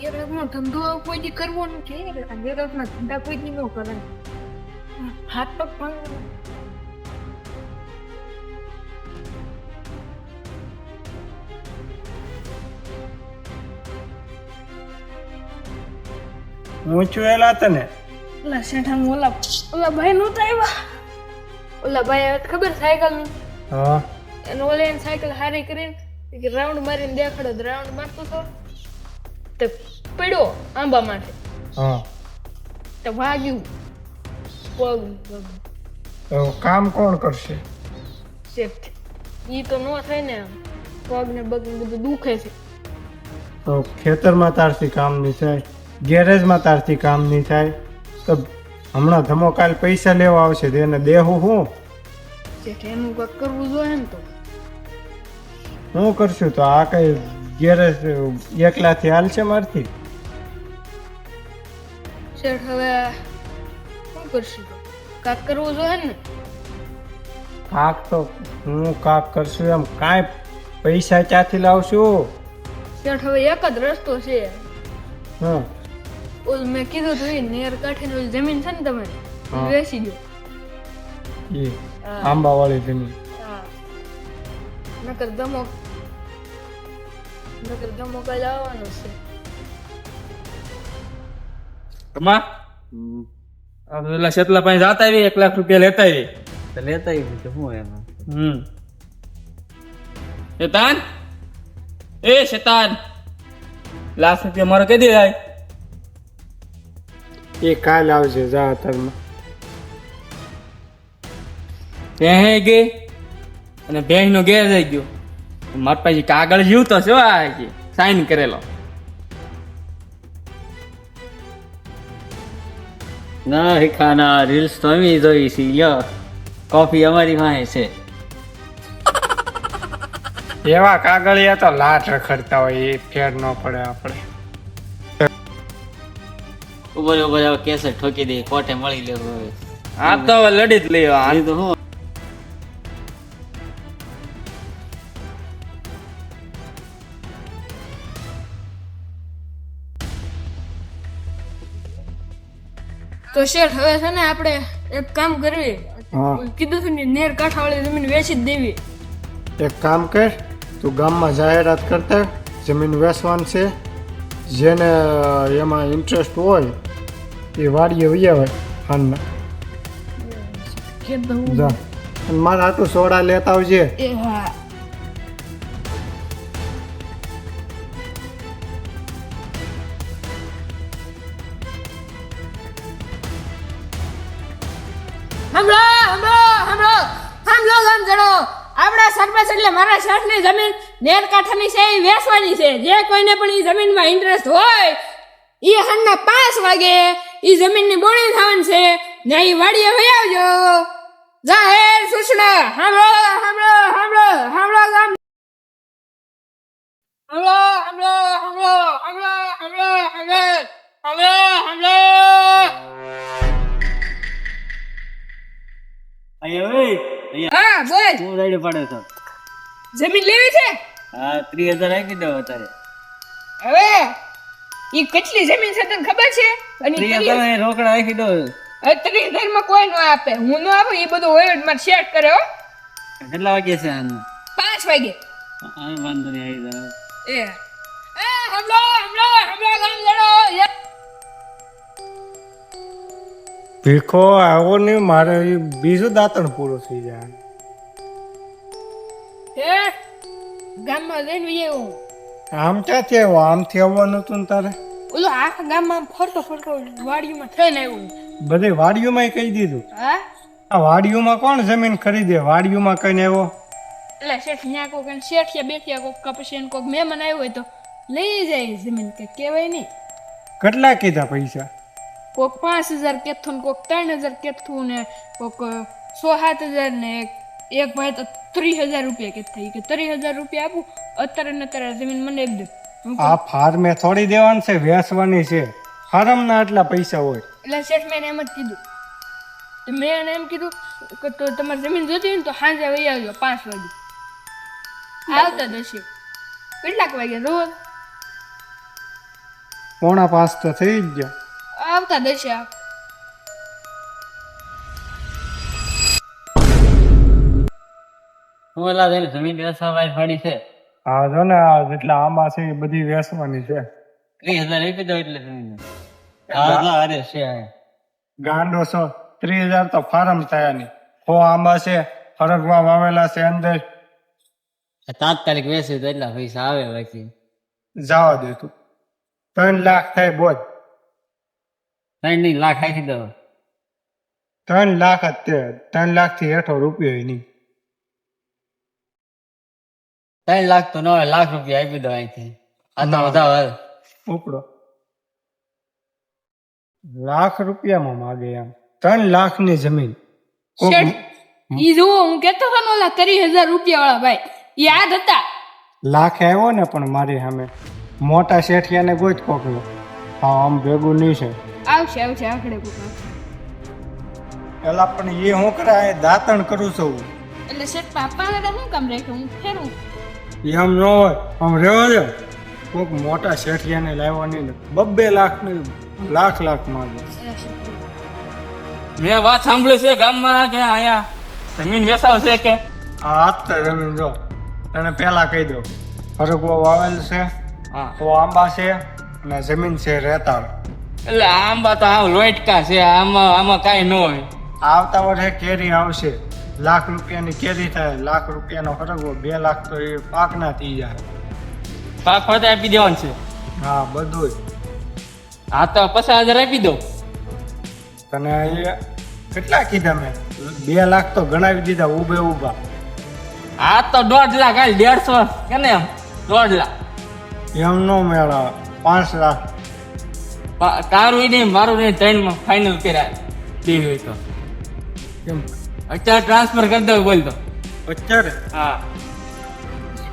ગેરેજનો ધંધો કોઈ દી કરવો નથી. ગેરેજના ધંધા કોઈ દી ન કરે. હાથ પગ ભાંગવા. હું છું એલા તને ઓલા શેઠા ઓલા ભાઈ નહોતા આવ્યા. ઓલા ભાઈ ખબર સાયકલ હા એને ઓલે સાયકલ હારી કરીને રાઉન્ડ મારીને દેખાડો. રાઉન્ડ મારતો તો તે પડ્યો આંબા માટે. હા તો વાગ્યું પગ. તો કામ કોણ કરશે? શેઠ ઈ તો નો થાય ને. પગ ને બગ ને બધું દુખે છે. તો ખેતરમાં તારથી કામ નહીં થાય, ગેરેજમાં તારથી કામ નહીં થાય, તો હમણાં ધમોકાલ પૈસા લેવા આવશે તો એને દેવું શું? શેઠ એનું કંઈક કરવું જોઈએ ને. તો શું કરશું? તો આ કઈ ગેરેજ એકલાથી હાલશે મારથી? શેઠ હવે શું કરશું? કાક કરવું જોઈએ ને. કાક તો હું કાક કરશું એમ કાંઈ પૈસા ક્યાંથી લાવશું? શેઠ હવે એક જ રસ્તો છે. હા ઓલ મેં કીધું તું એ નેર કાંઠે ઓલી જમીન છે ને તમે હા. વેચી દો. એ આંબાવાળી જમીન. હા નકર ધમો કાલ આવવાનો છે. કમા પેલા શેતલા પાસે જાતા આવી 1 લાખ રૂપિયા લેતા આવી. તો લેતા આવ્યું છે શું એમાં? શેતાન એ શેતાન લાખ રૂપિયા મારો કઈ દે જાય. એ કાલ આવશે જા અત્યારમાં. ભેં ગઈ અને ભેંસ નો ઘેર જઈ ગયો. મારા પાસે કાગળ જીવતો છે આ કે સાઈન કરેલો. ના હિખાના રીલ્સ તો અમે જોઈ છે. લ્યો કોફી અમારી પાસે છે. એવા કાગળિયા તો લાટ રખડતા હોય, એ ફેર ન પડે આપણે. ઉપર ઉપર હવે કેસે ઠોકી દે, કોઠે મળી લેવું હવે. આ તો હવે લડી જ લેવા. આ તો શું તો શેઠ હવે છે ને આપણે એક કામ કરવી. હા કીધું હતું ને નેર કાંઠાવાળી જમીન વેચી જ દેવી. એક કામ કર, તું ગામમાં જાહેરાત કરતા જમીન વેચવાની છે, જેને એમાં ઇન્ટરેસ્ટ હોય એ વાડીએ વહી આવે હાલના. જા અને મારા હાટું સોડા લેતા આવજે. એ હા સાંભળો ગામ જણો. આપણા સરપંચ એટલે મારા શેઠની જમીન નેર કાંઠાની છે એ વેચવાની છે. જે કોઈને પણ એ જમીનમાં ઇન્ટરેસ્ટ હોય એ હાંજના 5 વાગે એ જમીનની બોણી થવાની છે ને એ વાડીએ વહી આવજો. જાહેર સૂચના. સાંભળો સાંભળો સાંભળો સાંભળો ગામ. સાંભળો સાંભળો સાંભળો સાંભળો સાંભળો સાંભળો સાંભળો. અહીંયા ઓય અહીંયા હા બોલ. હું રાઈડ પાડે છો. જમીન લેવી છે. હા 30,000 આપી દો અત્યારે. હવે ઈ કેટલી જમીન છે તને ખબર છે? અને 30,000 રોકડા આપી દો. 30,000 માં કોઈ નો આપે. હું નો આપું. એ બધું વહીવટ માં સેટ કરે હો. કેટલા વાગે છે આનું? 5 વાગે. હા વાંધો નહીં આવી જાવ. એ હમલો હમલો હમલો ગામ જણો. ભીખો આવો નહીં, મારે ઈ બીજું દાંતણ પૂરું થઈ જાય. એ ગામમાં જઈને વહી આવ્યો હું. આમ ક્યાંથી આવ્યો? આમથી આવવાનું હતું ને તારે? ઓલો આખા ગામમાં ફરતો ફરતો વાડીમાં થઈને આવ્યો. બધી વાડીઓમાં કહી દીધું. હા આ વાડીઓમાં કોણ જમીન ખરીદે? વાડીઓમાં કઈને આવ્યો. એટલે શેઠ ન્યા કોક શેઠિયા બેઠિયા કોક કપસી કોક મહેમાન આવ્યો હોય તો લઈ જાય જમીન. કે કહેવાય નહીં. કેટલા કીધા પૈસા? કોક 5,000 કેથું ને કોક 3,000 કેથું ને કોક 6-7,000 ને એક ભાઈ તો 30,000 રૂપિયા કે થઈ કે 30,000 રૂપિયા આપું અત્યારે ને અત્યારે જમીન મને એક દે. આ ફાર્મે થોડી દેવાની છે, વેચવાની છે. ફાર્મના આટલા પૈસા હોય. એટલે શેઠ મેં એમ જ કીધું. તો મેં એને એમ કીધું કે તો તમારે જમીન જોતી હોય ને તો સાંજે વહી આવજો 5 વાગે. આવતા જશે. કેટલાક વાગે રોજ? 4:45 તો થઈ જ ગયા. આવતા દેશે આ. હું એલા જઈને જમીન વેચવા ફાડી છે હા જો ને આ જેટલા આંબા છે એ બધી વેચવાની છે. 30,000 આપી દો એટલે જમીન હા અરે છે ગાંડો છો, 30,000 તો ફાર્મ થયા નહીં. હો આંબા છે, ફરકવા વાવેલા છે અંદર. તાત્કાલિક વેચી તો એટલા પૈસા આવે બાકી જવા દે તું. 3 લાખ થાય બોજ. 3 લાખ આપી દો. 3 લાખ જ તે. 3 લાખ થી હેઠો રૂપિયો નહીં. 3 લાખ તો 9 લાખ રૂપિયા આપી દો અહીંથી. આ તો વધારે ઉપડો લાખ રૂપિયામાં માગે એમ. 3 લાખની જમીન. કોક શેઠ, ઈ જુઓ હું કેતો હતો ને ઓલા 30,000 રૂપિયા વાળા ભાઈ, ઈ યાદ હતા. લાખ આવ્યો ને પણ મારી સામે મોટા શેઠિયાને ગોત કોકનો. હા આમ ભેગું નહીં છે. આવશે આવશે આખડે કોક આવશે. એલા પણ એ હું કરાય દાતણ કરું છું. એટલે શેઠ પાપાને તો શું કામ રાખ્યું? હું ફેરું. એમ ન હોય, આમ રહેવા દે. કોક મોટા શેઠિયાને લાવવાની ને 2 લાખ ને લાખ માગે. મેં વાત સાંભળી છે ગામમાં કે અહીંયા જમીન વેચાવ છે કે આ આપતા જમીન જો તને પેલા કહી દો. ફરકવો વાવેલ છે, હા તો આંબા છે અને જમીન છે રેતાળ. એટલે આંબા તો આમ લોટકા છે, આમાં કાંઈ ન હોય. આવતા વર્ષે કેરી આવશે. લાખ રૂપિયાની કેરી થાય, લાખ રૂપિયાનો ફરકવો. 2 લાખ તો એ પાકના થઈ જાય. પાક ફરતે આપી દેવાનું છે. હા બધું જ. હા તો 50,000 આપી દો. તને એ કેટલા કીધા મેં? 2 લાખ તો ગણાવી દીધા ઊભા. આ તો 1.5 લાખ હાલ 150 કે ને એમ 1.5 લાખ. એમ નો મેળા. 5 લાખ. તારું ઈ નહીં મારું નહીં 3 માં ફાઇનલ કર્યા દેવી હોય તો કેમ અત્યારે ટ્રાન્સફર કરી દઉં બોલ તો. અત્યારે હા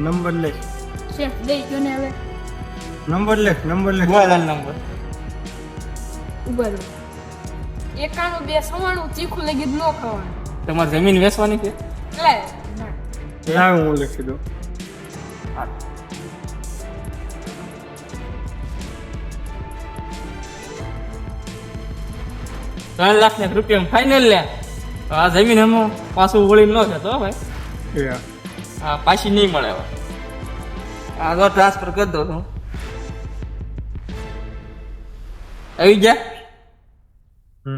નંબર લે. શેઠ દઈ દો ને હવે. નંબર લે. બોલ હાલ નંબર. ઉભા રહો. 91 2 ચીખું લગી ન ખાવાનું. તમારે જમીન વેચવાની છે? એટલે ના. લાવ હું લખી દઉં. 3 લાખ ને રૂપિયા ફાઇનલ લે. આ જમીન એમ પાછું વળી ન જતો ભાઈ. એ હા પાછી નહીં મળે હવે. આ તો ટ્રાન્સફર કરી દો તું. આવી ગયા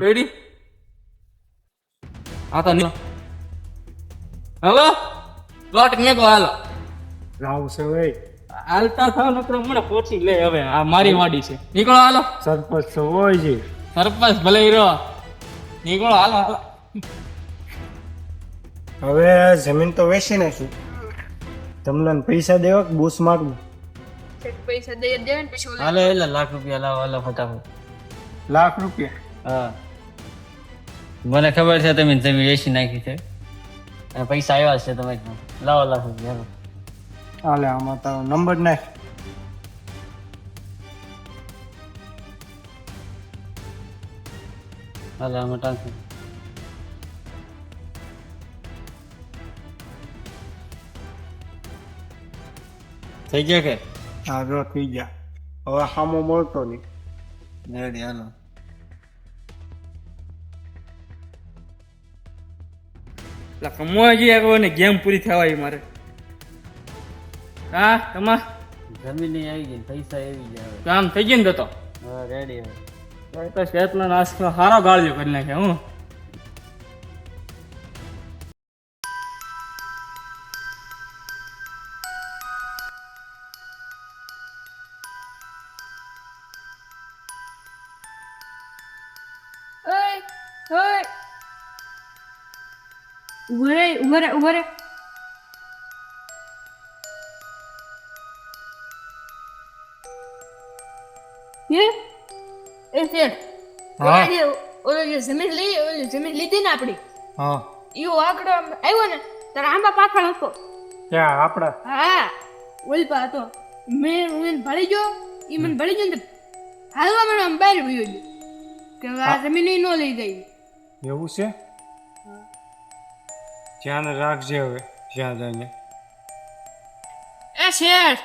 રેડી? હા તો નહીં. હલો પ્લોટ મેકો હાલો. લાવ છે ભાઈ. હાલતા થાવ નકરો મને પોચી લે હવે. આ મારી વાડી છે. નીકળો હાલો. સરપંચ તો હોય છે. સરપંચ ભલે ઈ રહો. નીકળો હાલો હાલો. હવે જમીન તો વેચી નાખી. તમને પૈસા દેવા કે બૂસ માગવું? શેઠ પૈસા દઈ જ દેવે ને પછી ઓલા. હાલો એટલે લાખ રૂપિયા લાવો હાલો ફટાફટ. લાખ રૂપિયા? હા મને ખબર છે તમે જમીન વેચી નાખી છે અને પૈસા આવ્યા છે તમે લાવો લાખ રૂપિયા હાલે આમાં તારો નંબર નાખ. હાલો આમાં ટ્રાન્સફર થઈ ગયા કે હા જો થઈ ગયા. હવે સામો મળતો નહીં. રેડી હાલો. એટલે કમવા ગયા ને ગેમ પૂરી થવાય મારે. હા તમા જમીન નહીં આવી ગઈ પૈસા આવી ગયા હવે. કામ થઈ ગયું ને તો હા રેડી હવે. તો શેતનો નાસ્તો સારો ગાળ્યો કરી નાખે હું. ઓય ઉભા રે. એ શેઠ, હા. ઓલી જમીન લીધી ને આપડી, હા ઈવો આંકડો આવ્યો ને તારે આંબા પાછળ હતો. ત્યાં આપણા હા ઓલપા હતો. મેં ભળી ગયો, ઈ મને ભળી ગયો ને હાલવા મને આમ બહાર વયો ગયો કે હવે આ જમીન ઈ ન લઈ ગઈ. એવું છે? ધ્યાન રાખજે હવે જ્યાં જઈને. એ શેઠ,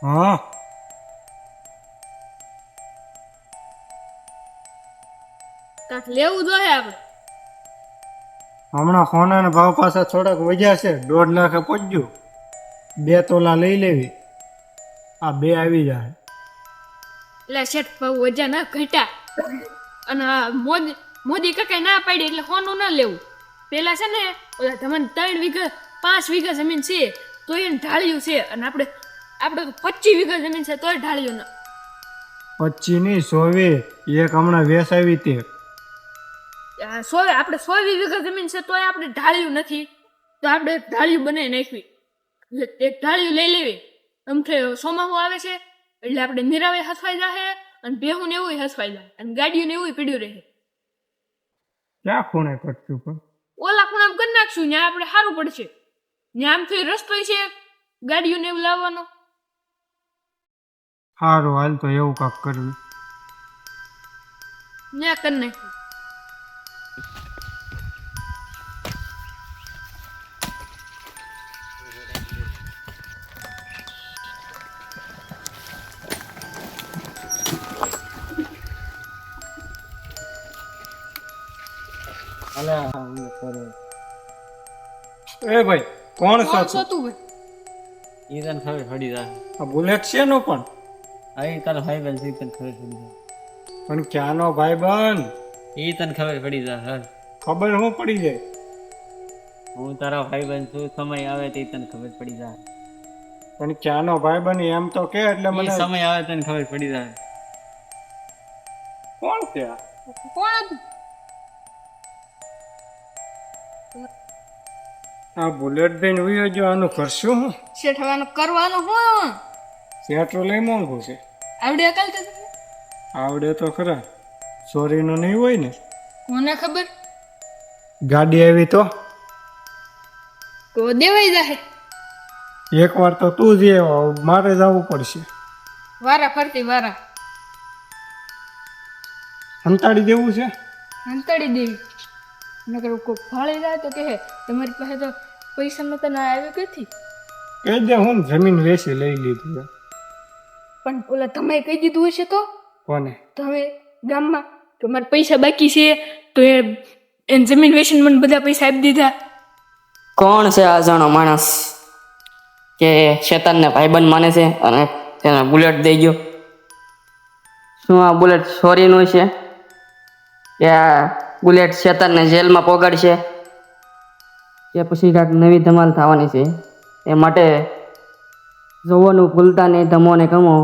હા કાંક લેવું જોઈએ આપણે. હમણાં સોનાના ભાવ પાછા થોડાક વધ્યા છે, 1.5 લાખે પહોંચ્યું. 2 તોલા લઈ લેવી, આ 2 આવી જાય. એટલે શેઠ ભાવ વજા ના ઘટ્યા. અને આ મોદી કાકાએ ના પાડી એટલે સોનું ના લેવું. પેલા છે ને ઓલા તમને 3 વીઘા 5 વીઘા જમીન છે તો એને ઢાળ્યું છે, અને આપણે તો 25 વીઘા જમીન છે તોય ઢાળ્યું ના. 25 ની 100 એક હમણાં વેચાવી તે. આપણે 100 વીઘા જમીન છે તોય આપણે ઢાળ્યું નથી, તો આપણે ઢાળ્યું બનાવી નાખવી. એક ઢાળ્યું લઈ લેવી. આમ સોમાહું આવે છે એટલે આપણે નિરાવે હસવાઈ જાહે, અને બેહું ને એવું હસવાઈ જાય, અને ગાડીઓ ને એવું પીડ્યું રહે. ક્યાં ખૂણે કરશું પણ? ઓલા ખૂણામાં કરી નાખશું, ત્યાં આપણે સારું પડશે. ત્યાં આમથી રસ્તો છે ગાડીઓ ને એવું લાવવાનો. સારું, હાલ તો એવું કાંક કરવું. ત્યાં કરી નાખ્યું. એ ભાઈ, કોણ છો કોણ તું? છો તું ભાઈ? એ તને ખબર પડી જાય. આ બુલેટ છે નો પણ? અહીં તારો ભાઈ બન છે, તને ખબર પડી જાય. પણ ક્યાંનો ભાઈ બન? એ તને ખબર પડી જાય. હા, ખબર શું પડી જાય? હું તારો ભાઈ બન છું, સમય આવે તે તને ખબર પડી જાય. પણ ક્યાંનો ભાઈ બન એમ તો કે, એટલે એ મને સમય આવે તને ખબર પડી જાય. કોણ છે આ? કોણ હતું? આ બુલેટ બેન વિયો જો, આનું કરશું હું? શેઠ હવાનું કરવાનું હું પેટ્રોલ એ મોંઘું છે. આવડે અકલ તો તમને? આવડે તો ખરા, ચોરીનું નહીં હોય ને. કોને ખબર? ગાડી આવી તો દેવાઈ જાહે. એકવાર તો તું જ મારે જવું પડશે. વારા ફરતી વારા સંતાડી દેવું છે. હંતાડી દેવી. નકર કોઈ ફાળી જાય તો કહે તમારી પાસે તો પૈસા નતા ના આવ્યો ક્યાંથી? કહી દે, હું જમીન વેચી લઈ લીધી છે. પણ ઓલા તમે કહી દીધું હશે તો કોને? તમે ગામમાં કે મારા પૈસા બાકી છે, તો એને જમીન વેચીને મને બધા પૈસા આપી દીધા. કોણ છે આ જાણો માણસ કે શેતાનને ભાઈબંધ માને છે અને તેને બુલેટ દઈ ગયો? શું આ બુલેટ ચોરીનું છે કે આ બુલેટ શેતાનને જેલમાં પોગાડશે કે પછી કાંઈક નવી ધમાલ થવાની છે? એ માટે જોવાનું ભૂલતા નહીં, ધમો ને કમો.